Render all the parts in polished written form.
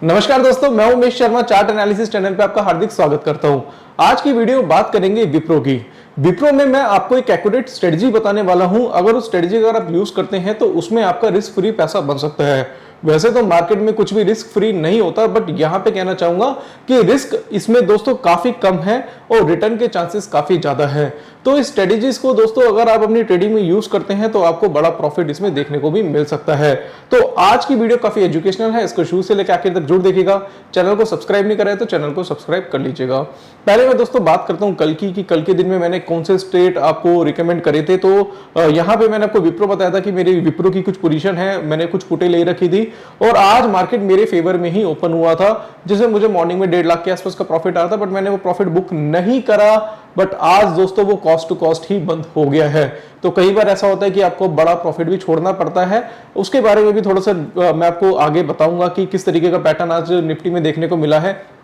नमस्कार दोस्तों, मैं Umesh Sharma, chart analysis channel पे आपका हार्दिक स्वागत करता हूं। आज की वीडियो में बात करेंगे विप्रो की। विप्रो में मैं आपको एक एक्यूरेट स्ट्रेटजी बताने वाला हूं। अगर उस स्ट्रेटजी अगर आप यूज करते हैं तो उसमें आपका रिस्क फ्री पैसा बन सकता है। वैसे तो मार्केट में कुछ भी रिस्क फ्री नहीं होता, बट यहां पे कहना चाहूंगा कि रिस्क इसमें दोस्तों काफी कम है और रिटर्न के चांसेस काफी ज्यादा है। तो इस स्ट्रेटजीज को दोस्तों अगर आप अपनी ट्रेडिंग में यूज करते हैं तो आपको बड़ा प्रॉफिट इसमें देखने को भी मिल सकता है। तो आज की वीडियो काफी एजुकेशनल है, इसको शुरू से लेकर आखिर तक जरूर देखिएगा। चैनल को सब्सक्राइब नहीं करा तो चैनल को सब्सक्राइब कर लीजिएगा। पहले मैं दोस्तों बात करता हूं कल की, कि कल के दिन में मैंने कौन से स्ट्रेट आपको रिकमेंड करे थे। तो यहां पे मैंने आपको विप्रो बताया था कि मेरी विप्रो की कुछ पोजीशन है, मैंने कुछ पुटे ले रखी थी और आज मार्केट मेरे फेवर में ही ओपन हुआ था, जिसमें मुझे मॉर्निंग में 1.5 लाख के आसपास का प्रॉफिट आया था। बट मैंने वो प्रॉफिट बुक नहीं करा, बट आज दोस्तों वो कॉस्ट टू कॉस्ट ही बंद हो गया है। तो कई बार ऐसा होता है कि आपको बड़ा प्रॉफिट भी छोड़ना पड़ता है। उसके बारे में भी थोड़ा सा मैं आपको आगे बताऊंगा कि किस तरीके का पैटर्न आज निफ्टी में देखने को मिला है।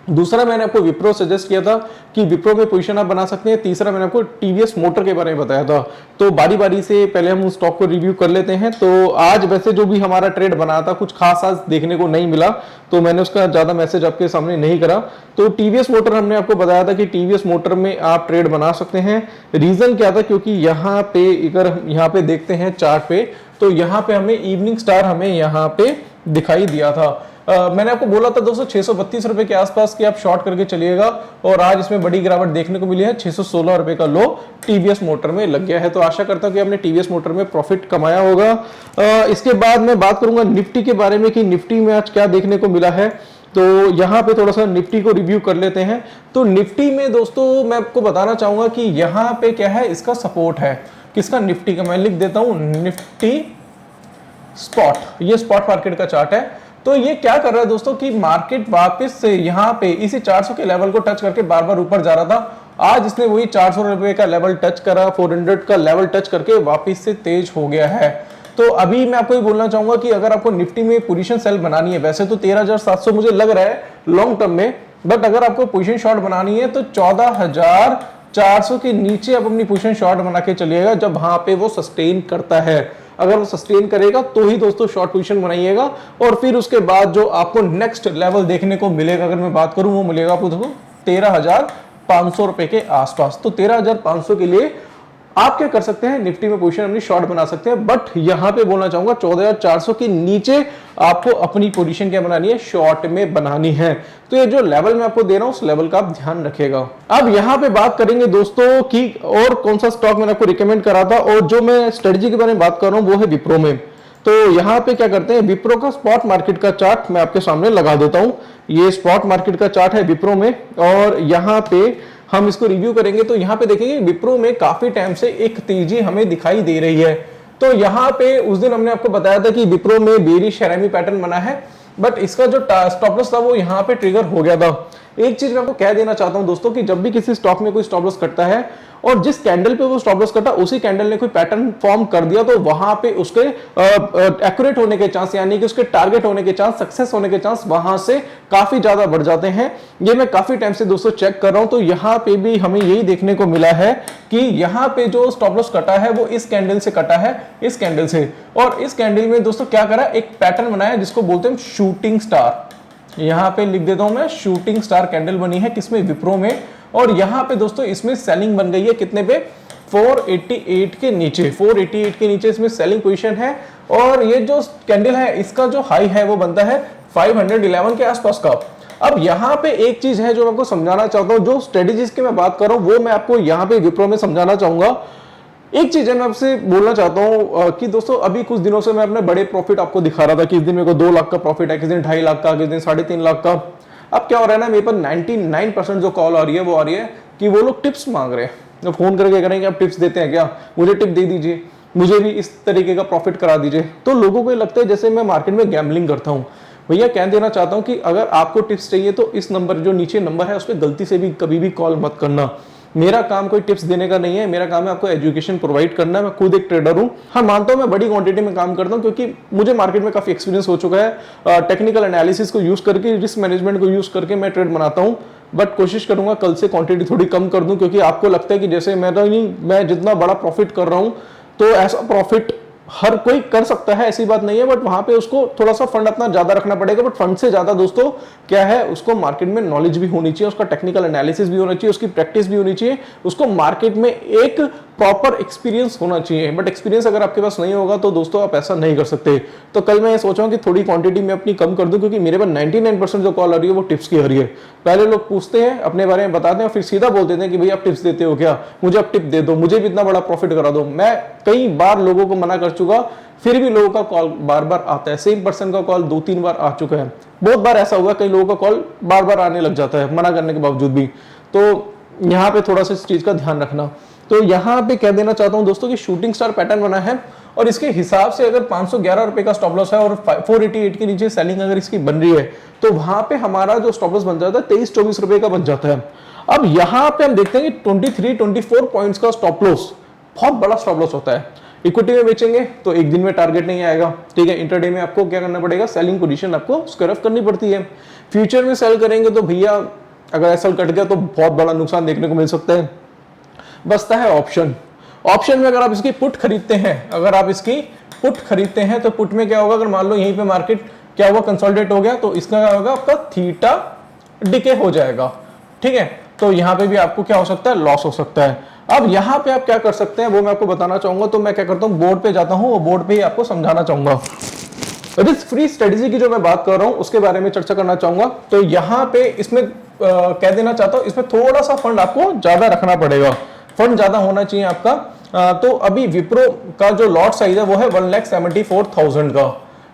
दूसरा मैंने आपको विप्रो सजेस्ट किया था कि विप्रो में पोजीशन आप बना सकते हैं। तीसरा मैंने आपको टीवीएस मोटर के बारे में बताया था। तो बारी बारी से पहले हम उस स्टॉक को रिव्यू कर लेते हैं। तो आज वैसे जो भी हमारा ट्रेड बना था कुछ खास आज देखने को नहीं मिला, तो मैंने उसका ज्यादा मैसेज आपके सामने नहीं करा। तो टीवीएस मोटर हमने आपको बताया था कि टीवीएस मोटर में आप ट्रेड बना सकते हैं। रीजन क्या था, क्योंकि यहाँ पे अगर यहाँ पे देखते हैं चार्ट पे, तो यहाँ पे हमें इवनिंग स्टार हमें यहाँ पे दिखाई दिया था। मैंने आपको बोला था दोस्तों 632 रुपए के आसपास की आप शॉर्ट करके चलिएगा, और आज इसमें बड़ी गिरावट देखने को मिली है। 616 रुपए का लो टीवीएस मोटर में लग गया है। तो आशा करता हूं कि आपने टीवीएस मोटर में प्रॉफिट कमाया होगा। इसके बाद मैं बात करूंगा निफ्टी के बारे में कि निफ्टी में आज क्या देखने को मिला है। तो यहाँ पे थोड़ा सा निफ्टी को रिव्यू कर लेते हैं। तो निफ्टी में दोस्तों मैं आपको बताना चाहूंगा कि यहाँ पे क्या है, इसका सपोर्ट है किसका, निफ्टी का। मैं लिख देता हूं निफ्टी स्पॉट, ये स्पॉट मार्केट का चार्ट है। तो ये क्या कर रहा है दोस्तों कि मार्केट वापस से यहाँ पे इसी 400 के लेवल को टच करके बार बार ऊपर जा रहा था। आज इसने वही 400 रुपए का लेवल टच करा, 400 का लेवल टच करके वापस से तेज हो गया है। तो अभी मैं आपको ये बोलना चाहूंगा कि अगर आपको निफ्टी में पोजीशन सेल बनानी है, वैसे तो 13,700 मुझे लग रहा है लॉन्ग टर्म में, बट अगर आपको पोजीशन शॉर्ट बनानी है तो 14,400 के नीचे आप अपनी पोजीशन शॉर्ट बना के चलिएगा, जब वहां पे वो सस्टेन करता है। अगर वो सस्टेन करेगा तो ही दोस्तों शॉर्ट पोजीशन बनाइएगा, और फिर उसके बाद जो आपको नेक्स्ट लेवल देखने को मिलेगा, अगर मैं बात करूं, वो मिलेगा आपको देखो 13,500 रुपए के आसपास। तो 13,500 के लिए आप क्या कर सकते हैं, निफ्टी में पोजीशन अपनी शॉर्ट बना सकते हैं। बट यहां पे बोलना चाहूंगा 14,400 के नीचे आपको अपनी पोजीशन क्या बनानी है, शॉर्ट में बनानी है। तो ये जो लेवल मैं आपको दे रहा हूं उस लेवल का आप ध्यान रखिएगा। अब यहां पे बात करेंगे दोस्तों कि और कौन सा स्टॉक मैंने आपको रिकमेंड करा था, और जो मैं स्ट्रेटजी के बारे में बात कर रहा हूं वो है विप्रो में। तो यहाँ पे क्या करते हैं, विप्रो का स्पॉट मार्केट का चार्ट मैं आपके सामने लगा देता हूं। ये स्पॉट मार्केट का चार्ट है विप्रो में, और यहाँ पे हम इसको रिव्यू करेंगे। तो यहाँ पे देखेंगे विप्रो में काफी टाइम से एक तेजी हमें दिखाई दे रही है। तो यहाँ पे उस दिन हमने आपको बताया था कि विप्रो में बेरिश हैरामी पैटर्न बना है, बट इसका जो स्टॉप लॉस था वो यहाँ पे ट्रिगर हो गया था। एक चीज मैं आपको कह देना चाहता हूं दोस्तों कि जब भी किसी स्टॉक में कोई स्टॉप लॉस कटता है और जिस कैंडल पे वो स्टॉप लॉस कटा उसी कैंडल ने कोई पैटर्न फॉर्म कर दिया, तो वहां पे उसके एक्यूरेट होने के चांस, यानी कि उसके टारगेट होने के चांस, सक्सेस होने के चांस वहां से काफी ज्यादा बढ़ जाते हैं। ये मैं काफी टाइम से दोस्तों चेक कर रहा हूं। तो यहाँ पे भी हमें यही देखने को मिला है कि यहाँ पे जो स्टॉप लॉस कटा है वो इस कैंडल से कटा है, इस कैंडल से। और इस कैंडल में दोस्तों क्या करा, एक पैटर्न बनाया जिसको बोलते हैं शूटिंग स्टार। यहाँ पे लिख देता हूं मैं, शूटिंग स्टार कैंडल बनी है किसमें, विप्रो में। और यहाँ पे दोस्तों इसमें सेलिंग बन गई है कितने पे, 488 के नीचे। 488 के नीचे इसमें सेलिंग पोजीशन है। और ये जो कैंडल है इसका जो हाई है वो बनता है 511 के आसपास का। अब यहाँ पे एक चीज है जो मैं आपको समझाना चाहता हूँ, जो स्ट्रेटेजीज की मैं बात कर रहा हूँ वो मैं आपको यहाँ पे विप्रो में समझाना चाहूंगा। एक चीज है मैं आपसे बोलना चाहता हूं कि दोस्तों अभी कुछ दिनों से मैं अपने बड़े प्रॉफिट आपको दिखा रहा था कि इस दिन मेरे को 2 लाख का प्रॉफिट है, किस दिन 2.5 लाख का, किस दिन 3.5 लाख का। अब क्या हो रहा है ना, मेरे पर 99% जो कॉल आ रही है वो आ रही है कि वो लोग टिप्स मांग रहे हैं। तो फोन करके करेंगे आप टिप्स देते हैं क्या, मुझे टिप दे दीजिए, मुझे भी इस तरीके का प्रॉफिट करा दीजिए। तो लोगों को लगता है जैसे मैं मार्केट में गैम्बलिंग करता हूँ। भैया कह देना चाहता हूँ कि अगर आपको टिप्स चाहिए तो इस नंबर, जो नीचे नंबर है, उस पर गलती से भी कभी भी कॉल मत करना। मेरा काम कोई टिप्स देने का नहीं है, मेरा काम है आपको एजुकेशन प्रोवाइड करना है। मैं खुद एक ट्रेडर हूं। हाँ, मानता हूं मैं बड़ी क्वांटिटी में काम करता हूं क्योंकि मुझे मार्केट में काफी एक्सपीरियंस हो चुका है। टेक्निकल एनालिसिस को यूज करके, रिस्क मैनेजमेंट को यूज करके मैं ट्रेड बनाता हूं। बट कोशिश करूंगा कल से क्वांटिटी थोड़ी कम कर दूं, क्योंकि आपको लगता है कि जैसे मैं जितना बड़ा प्रॉफिट कर रहा हूं तो ऐसा प्रॉफिट हर कोई कर सकता है, ऐसी बात नहीं है, बट वहां पे उसको थोड़ा सा फंड अपना ज्यादा रखना पड़ेगा। बट फंड से ज्यादा दोस्तों क्या है, उसको मार्केट में नॉलेज भी होनी चाहिए, उसका टेक्निकल एनालिसिस भी होना चाहिए, उसकी प्रैक्टिस भी होनी चाहिए, उसको मार्केट में एक प्रॉपर एक्सपीरियंस होना चाहिए। बट एक्सपीरियंस अगर आपके पास नहीं होगा तो दोस्तों आप ऐसा नहीं कर सकते। तो कल मैं ये सोचा हूं कि थोड़ी क्वांटिटी में अपनी कम कर दूं, क्योंकि मेरे पास 99% जो कॉल आ रही है वो टिप्स की आ रही है। पहले लोग पूछते हैं, अपने बारे में बताते हैं, फिर सीधा बोल देते हैं कि भाई आप टिप्स देते हो क्या, मुझे आप टिप दे दो, मुझे भी इतना बड़ा प्रॉफिट करा दो। मैं कई बार लोगों को मना कर चुका, फिर भी लोगों का कॉल बार बार आता है। सेम पर्सन का कॉल 2-3 बार आ चुका है। बहुत बार ऐसा हुआ कई लोगों का कॉल बार बार आने लग जाता है मना करने के बावजूद भी। तो यहाँ पे थोड़ा सा इस चीज का ध्यान रखना। तो यहाँ पे कह देना चाहता हूँ दोस्तों कि शूटिंग स्टार पैटर्न बना है, और इसके हिसाब से अगर 511 रुपए का स्टॉप लॉस है और 488 के नीचे सेलिंग अगर इसकी बन रही है, तो वहां पे हमारा जो स्टॉप लॉस बन जाता है 23-24 रुपए का बन जाता है। अब यहाँ पे हम देखते हैं कि 23-24 पॉइंट्स का स्टॉप लॉस बहुत बड़ा स्टॉप लॉस होता है। इक्विटी में बेचेंगे तो एक दिन में टारगेट नहीं आएगा, ठीक है। इंटरडे में आपको क्या करना पड़ेगा, सेलिंग पोजीशन आपको स्क्वायर ऑफ करनी पड़ती है। फ्यूचर में सेल करेंगे तो भैया अगर एसएल कट गया तो बहुत बड़ा नुकसान देखने को मिल सकता है। बचता है ऑप्शन। ऑप्शन में अगर आप इसकी पुट खरीदते हैं, तो पुट में क्या होगा, अगर मान लो यहीं पे मार्केट क्या हुआ, कंसोलिडेट हो गया, तो इसका क्या होगा, आपका थीटा डिके हो जाएगा, ठीक है। तो यहाँ पे भी आपको क्या हो सकता है, लॉस हो सकता है। अब यहाँ पे आप क्या कर सकते हैं वो मैं आपको बताना चाहूंगा। तो मैं क्या करता हूँ, बोर्ड पे जाता हूँ, वो बोर्ड पे ही आपको समझाना चाहूंगा। रिस्क फ्री स्ट्रेटेजी की जो मैं बात कर रहा हूँ उसके बारे में चर्चा करना चाहूंगा। तो यहाँ पे इसमें कह देना चाहता हूँ, इसमें थोड़ा सा फंड आपको ज्यादा रखना पड़ेगा, फंड ज्यादा होना चाहिए आपका। तो अभी विप्रो का जो लॉट साइज है वो है 1,74,000 का,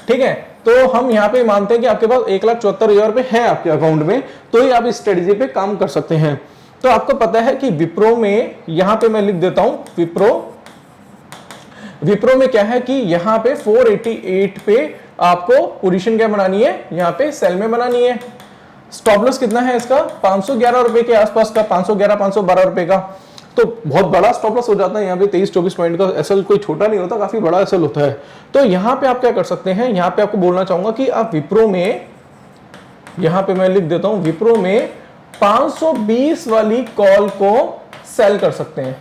ठीक है। तो हम यहाँ पे मानते हैं कि आपके पास 1,74,000 रुपए है आपके अकाउंट में, तो ही आप इस स्ट्रेटेजी पे काम कर सकते हैं। तो आपको पता है कि विप्रो में, यहां पे मैं लिख देता हूं, विप्रो में क्या है कि यहां पे 488 पे आपको पोजीशन क्या बनानी है, यहां पे सेल में बनानी है। स्टॉप लॉस कितना है इसका, 511 रुपए के आसपास का, 511-512 रुपए का। तो बहुत बड़ा स्टॉप लॉस हो जाता है यहाँ पे 23-24 पॉइंट का। एसएल कोई छोटा नहीं होता, काफी बड़ा एसएल होता है। तो यहाँ पे आप क्या कर सकते हैं, यहाँ पे आपको बोलना चाहूंगा कि आप विप्रो में, यहाँ पे मैं लिख देता हूं, विप्रो में 520 वाली कॉल को सेल कर सकते हैं,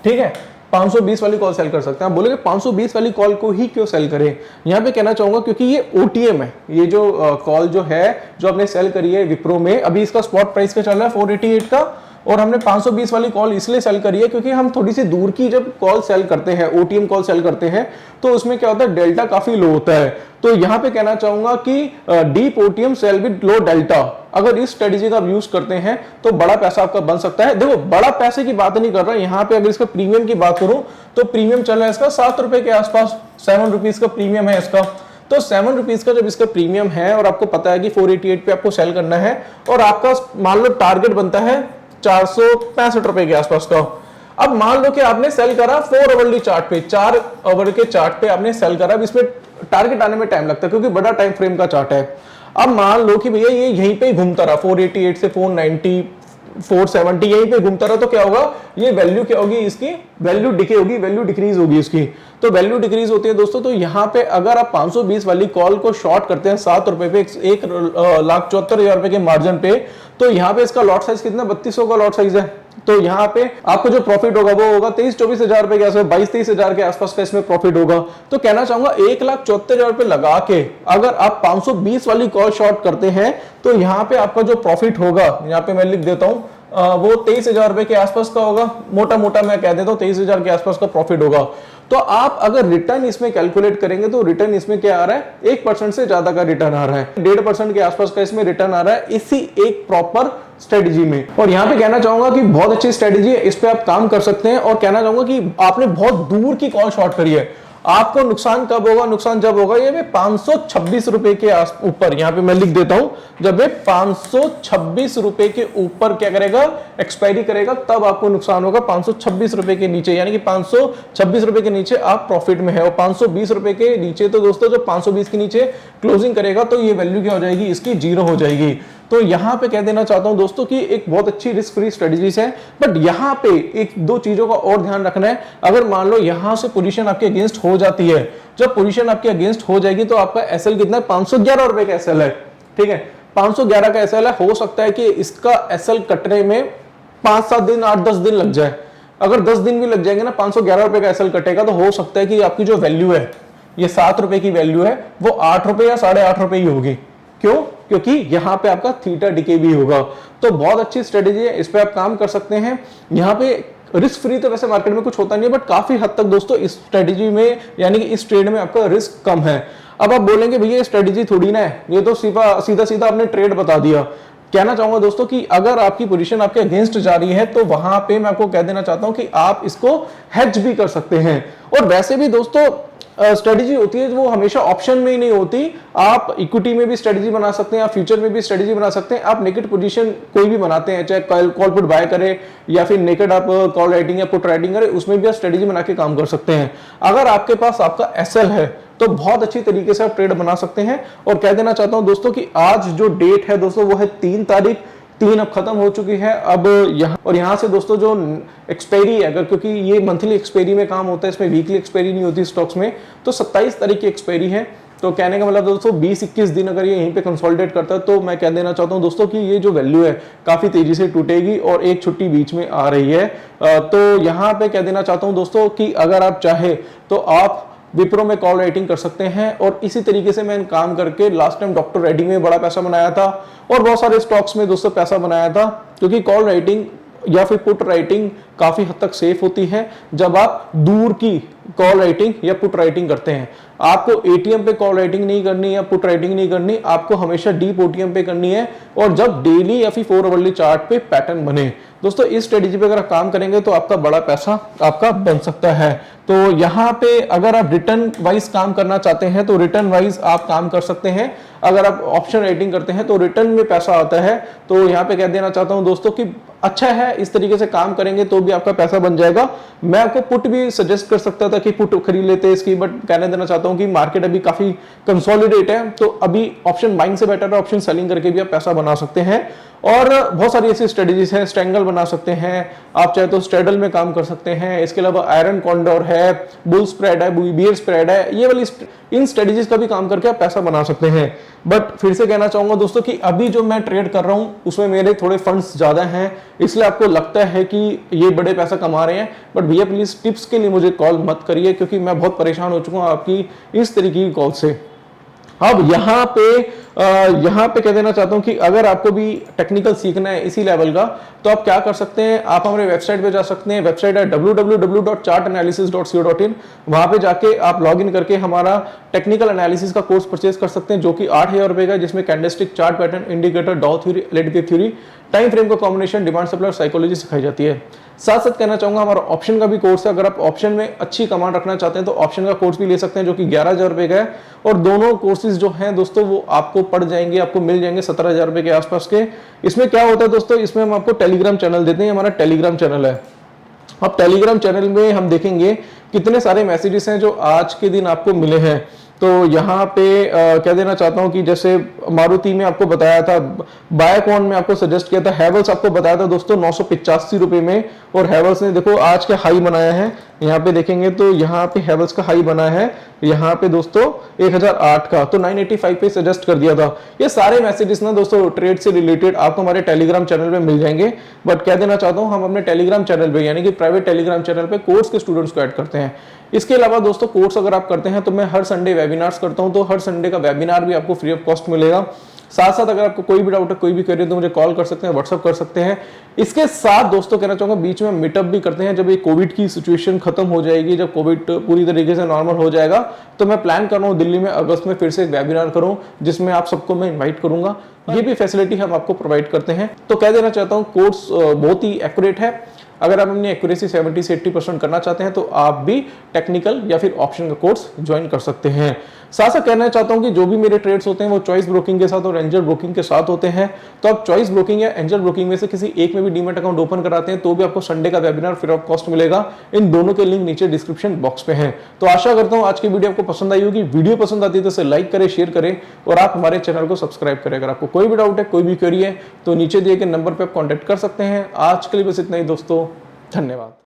ठीक है। 520 वाली कॉल सेल कर सकते हैं। आप बोलेंगे 520 वाली कॉल को ही क्यों सेल करें, यहां पे कहना चाहूंगा क्योंकि ये ओटीएम है। ये जो कॉल जो है जो आपने सेल करी है विप्रो में, अभी इसका स्पॉट प्राइस का चल रहा है 488 का, और हमने 520 वाली कॉल इसलिए सेल करी है क्योंकि हम थोड़ी सी दूर की जब कॉल सेल करते हैं, ओटीएम कॉल सेल करते हैं, तो उसमें क्या होता है, डेल्टा काफी लो होता है। तो यहां पे कहना चाहूंगा कि deep OTM sell with low delta, अगर इस स्ट्रेटेजी का आप यूज करते हैं तो बड़ा पैसा आपका बन सकता है। देखो बड़ा पैसे की बात नहीं कर रहा, यहाँ पे अगर इसका प्रीमियम की बात करूं तो प्रीमियम चल रहा है इसका 7 रुपए के आसपास, 7 रुपीज का प्रीमियम है इसका। तो 7 रुपीज का जब इसका प्रीमियम है और आपको पता है कि 488 पे आपको सेल करना है, और आपका मान लो टारगेट बनता है 465 रुपए के आसपास का। अब मान लो कि आपने सेल करा 4 आवरली चार्ट पे, 4 आवर के चार्ट पे आपने सेल करा। अब इसमें टारगेट आने में टाइम लगता है क्योंकि बड़ा टाइम फ्रेम का चार्ट है। अब मान लो कि भैया ये यहीं पे घूमता रहा, 488 से 490 470 यहीं पे घूमता रहा, तो क्या होगा, ये वैल्यू क्या होगी, इसकी वैल्यू डिके होगी, वैल्यू डिक्रीज होगी इसकी। तो वैल्यू डिक्रीज होती है दोस्तों। तो यहाँ पे अगर आप 520 वाली कॉल को शॉर्ट करते हैं 7 रुपए पे, 1,74,000 रुपए के मार्जिन पे, तो यहाँ पे इसका लॉट साइज कितना, 3200 का लॉट साइज है। तो यहाँ पे आपको जो प्रॉफिट होगा वो होगा 23-24 हजार रुपए के आसपास, 22-23 हजार के आसपास का इसमें प्रॉफिट होगा। तो कहना चाहूंगा 1,74,000 रुपए लगा के अगर आप 520 वाली कॉल शॉर्ट करते हैं तो यहाँ पे आपका जो प्रॉफिट होगा, यहाँ पे मैं लिख देता हूँ, वो 23,000 रुपए के आसपास का होगा। मोटा मोटा मैं कह देता हूँ 23,000 के आसपास का प्रॉफिट होगा। तो आप अगर रिटर्न इसमें कैलकुलेट करेंगे तो रिटर्न इसमें क्या आ रहा है, 1% से ज्यादा का रिटर्न आ रहा है, 1.5% के आसपास का इसमें रिटर्न आ रहा है इसी एक प्रॉपर स्ट्रेटेजी में। और यहाँ पे कहना चाहूंगा कि बहुत अच्छी स्ट्रेटेजी है, इस पे आप काम कर सकते हैं। और कहना चाहूंगा कि आपने बहुत दूर की कॉल शॉर्ट करी है, आपको नुकसान कब होगा, नुकसान जब होगा ये 526 रुपए के ऊपर, यहाँ पे मैं लिख देता हूं, जब ये 526 रुपए के ऊपर क्या करेगा, एक्सपायरी करेगा, तब आपको नुकसान होगा। 526 रुपए के नीचे, यानी कि 526 रुपए के नीचे आप प्रॉफिट में है, और 520 रुपए के नीचे, तो दोस्तों जब 520 के नीचे क्लोजिंग करेगा तो ये वैल्यू क्या हो जाएगी, इसकी 0 हो जाएगी। तो यहां पे कह देना चाहता हूं दोस्तों कि एक बहुत अच्छी रिस्क फ्री स्ट्रेटजीज है। बट यहां पे एक दो चीजों का और ध्यान रखना है। अगर मान लो यहां से पोजीशन आपके अगेंस्ट हो जाती है, जब पोजीशन आपके अगेंस्ट हो जाएगी तो आपका एसएल कितना है, 511 रुपए का एसएल है, ठीक है। 511 का एसएल है, हो सकता है कि इसका एसएल कटने में 5-7 दिन 8-10 दिन लग जाए। अगर 10 दिन भी लग जाएंगे ना, 511 रुपए का एसएल कटेगा, तो हो सकता है कि आपकी जो वैल्यू है, ये 7 रुपए की वैल्यू है, वो 8 रुपए या 8.5 रुपए ही होगी। क्यों? क्योंकि यहां पे आपका थीटा डिके भी होगा। तो बहुत अच्छी स्ट्रेटेजी है, इस पे आप काम कर सकते हैं। यहाँ पे रिस्क फ्री तो वैसे मार्केट में कुछ होता नहीं है, बट काफी हद तक दोस्तों इस स्ट्रेटेजी में यानी कि इस ट्रेड में आपका रिस्क कम है। अब आप बोलेंगे भैया स्ट्रेटेजी थोड़ी ना है, ये तो सीधा सीधा आपने ट्रेड बता दिया। कहना चाहूंगा दोस्तों कि अगर आपकी पोजीशन आपके अगेंस्ट जा रही है, तो वहां पे मैं आपको कह देना चाहता हूं कि आप इसको हेज भी कर सकते हैं। और वैसे भी दोस्तों स्ट्रेटेजी होती है वो हमेशा ऑप्शन में ही नहीं होती, आप इक्विटी में भी स्ट्रेटेजी बना सकते हैं, आप फ्यूचर में भी स्ट्रेटेजी बना सकते हैं। आप नेकेड पोजीशन कोई भी बनाते हैं, चाहे कॉल पुट बाय करें या फिर नेकेड आप कॉल राइटिंग या पुट राइटिंग करें, उसमें भी आप स्ट्रेटेजी बना के काम कर सकते हैं। अगर आपके पास आपका एसएल है तो बहुत अच्छी तरीके से आप ट्रेड बना सकते हैं। और कह देना चाहता हूं दोस्तों कि आज जो डेट है दोस्तों वो है 3 तारीख, 3 अब खत्म हो चुकी है। अब यहाँ से दोस्तों जो एक्सपायरी है, अगर क्योंकि ये मंथली एक्सपायरी में काम होता है, इसमें वीकली एक्सपायरी नहीं होती स्टॉक्स में, तो 27 तारीख की एक्सपायरी है। तो कहने का मतलब दोस्तों 20-21 दिन अगर ये यहीं पे कंसोलिडेट करता है, तो मैं कह देना चाहता हूं दोस्तों कि ये जो वैल्यू है काफी तेजी से टूटेगी और एक छुट्टी बीच में आ रही है। तो यहाँ पे कह देना चाहता हूं दोस्तों कि अगर आप चाहे तो आप विप्रो में कॉल राइटिंग कर सकते हैं। और इसी तरीके से मैंने काम करके लास्ट टाइम डॉक्टर रेड्डी में बड़ा पैसा बनाया था और बहुत सारे स्टॉक्स में दोस्तों पैसा बनाया था, क्योंकि कॉल राइटिंग या फिर पुट राइटिंग काफी हद तक सेफ होती है जब आप दूर की कॉल राइटिंग या पुट राइटिंग करते हैं। आपको एटीएम पे कॉल राइटिंग नहीं करनी या पुट राइटिंग नहीं करनी, आपको हमेशा डीप ओटीएम पे करनी है, और जब डेली या फिर 4 आवरली चार्ट पे पैटर्न बने। दोस्तों इस स्ट्रेटेजी पे अगर आप काम करेंगे तो आपका बड़ा पैसा आपका बन सकता है। तो यहाँ पे अगर आप रिटर्न वाइज काम करना चाहते हैं तो रिटर्न वाइज आप काम कर सकते हैं। अगर आप ऑप्शन राइटिंग करते हैं तो रिटर्न में पैसा आता है। तो यहाँ पे कह देना चाहता हूं दोस्तों कि अच्छा है, इस तरीके से काम करेंगे तो भी आपका पैसा बन जाएगा। मैं आपको पुट भी सजेस्ट कर सकता था कि पुट खरीद लेते इसकी, बट कहने देना चाहता हूं कि मार्केट अभी काफी कंसोलिडेट है, तो अभी ऑप्शन बाइंग से बेटर है ऑप्शन सेलिंग करके भी आप पैसा बना सकते हैं। और बहुत सारी ऐसी स्ट्रेटेजीज हैं, स्ट्रैंगल बना सकते हैं आप चाहे तो, स्ट्रेडल में काम कर सकते हैं। इसके अलावा आयरन कॉन्डोर है, बुल स्प्रेड है, बियर स्प्रेड है, ये वाली इन स्ट्रेटेजीज का भी काम करके आप पैसा बना सकते हैं। बट फिर से कहना चाहूंगा दोस्तों कि अभी जो मैं ट्रेड कर रहा हूं उसमें मेरे थोड़े फंड्स ज्यादा हैं, इसलिए आपको लगता है कि ये बड़े पैसा कमा रहे हैं, बट भैया प्लीज टिप्स के लिए मुझे कॉल मत करिए, क्योंकि मैं बहुत परेशान हो चुका हूं आपकी इस तरीके की कॉल से। अब यहाँ पे कह देना चाहता हूं कि अगर आपको भी टेक्निकल सीखना है इसी लेवल का, तो आप क्या कर सकते हैं, आप हमारे वेबसाइट पे जा सकते हैं। वेबसाइट है www.chartanalysis.co.in। वहां पे जाके आप लॉग इन करके हमारा टेक्निकल एनालिसिस का कोर्स परचेज कर सकते हैं, जो कि 8,000 रुपए का, जिसमें कैंडलस्टिक, चार्ट पैटर्न, इंडिकेटर, डॉ theory, LED theory, time frame का कॉम्बिनेशन, डिमांड सप्लाई और साइकोलॉजी सिखाई जाती है। साथ साथ कहना चाहूंगा हमारा ऑप्शन का भी कोर्स है। अगर आप ऑप्शन में अच्छी कमांड रखना चाहते हैं तो ऑप्शन का कोर्स भी ले सकते हैं, जो कि 11,000 रुपए का है। और दोनों कोर्सेज जो हैं दोस्तों वो आपको पड़ जाएंगे, आपको मिल जाएंगे 17,000 रुपए के आसपास के। इसमें क्या होता है दोस्तों, इसमें हम आपको टेलीग्राम चैनल देते हैं, हमारा टेलीग्राम चैनल है। अब टेलीग्राम चैनल में हम देखेंगे कितने सारे मैसेजेस हैं जो आज के दिन आपको मिले हैं। तो यहाँ पे कह देना चाहता हूँ कि जैसे मारुति में आपको बताया था, बायोकॉन में आपको सजेस्ट किया था, हैवल्स आपको बताया था दोस्तों 985 रुपए में, और हैवल्स ने देखो आज का हाई बनाया है। यहाँ पे देखेंगे तो यहाँ पे हैवल्स का हाई बना है यहाँ पे दोस्तों 1008 का, तो 985 पे सजेस्ट कर दिया था। ये सारे मैसेजेस ना दोस्तों ट्रेड से रिलेटेड आपको हमारे टेलीग्राम चैनल पे मिल जाएंगे। बट कह देना चाहता हूँ हम अपने टेलीग्राम चैनल पे यानी कि प्राइवेट टेलीग्राम चैनल पे कोर्स के स्टूडेंट्स को ऐड करते हैं। इसके अलावा दोस्तों कोर्स अगर आप करते हैं तो मैं हर संडे वेबिनार्स करता हूं, तो हर संडे का वेबिनार भी आपको फ्री ऑफ कॉस्ट मिलेगा। साथ साथ अगर आपको कोई भी डाउट है, कोई भी क्वेरी, तो मुझे कॉल कर सकते हैं, व्हाट्सअप कर सकते हैं। इसके साथ दोस्तों कहना चाहूंगा बीच में मीटअप भी करते हैं, जब ये कोविड की सिचुएशन खत्म हो जाएगी, जब कोविड पूरी तरीके से नॉर्मल हो जाएगा, तो मैं प्लान कर रहा हूँ दिल्ली में अगस्त में फिर से एक वेबिनार करूँ, जिसमें आप सबको मैं इन्वाइट करूंगा। ये भी फैसिलिटी हम आपको प्रोवाइड करते हैं। तो कह देना चाहता हूँ कोर्स बहुत ही एक्यूरेट है। अगर आप अपनी एक्यूरेसी 70 से 80% करना चाहते हैं तो आप भी टेक्निकल या फिर ऑप्शन का कोर्स ज्वाइन कर सकते हैं। साथ साथ कहना चाहता हूं कि जो भी मेरे ट्रेड्स होते हैं वो चॉइस ब्रोकिंग के साथ और एंजल ब्रोकिंग के साथ होते हैं। तो आप चॉइस ब्रोकिंग या एंजल ब्रोकिंग में से किसी एक में भी डीमैट अकाउंट ओपन कराते हैं तो भी आपको संडे का वेबिनार फ्री ऑफ कॉस्ट मिलेगा। इन दोनों के लिंक नीचे डिस्क्रिप्शन बॉक्स पे हैं। तो आशा करता हूं आज की वीडियो आपको पसंद आई होगी। वीडियो पसंद आती है तो इसे लाइक करें, शेयर करें और आप हमारे चैनल को सब्सक्राइब करें। अगर आपको कोई भी डाउट है, कोई भी क्वेरी है, तो नीचे दिए गए नंबर पर आप कॉन्टैक्ट कर सकते हैं। आज के लिए बस इतना ही दोस्तों, धन्यवाद।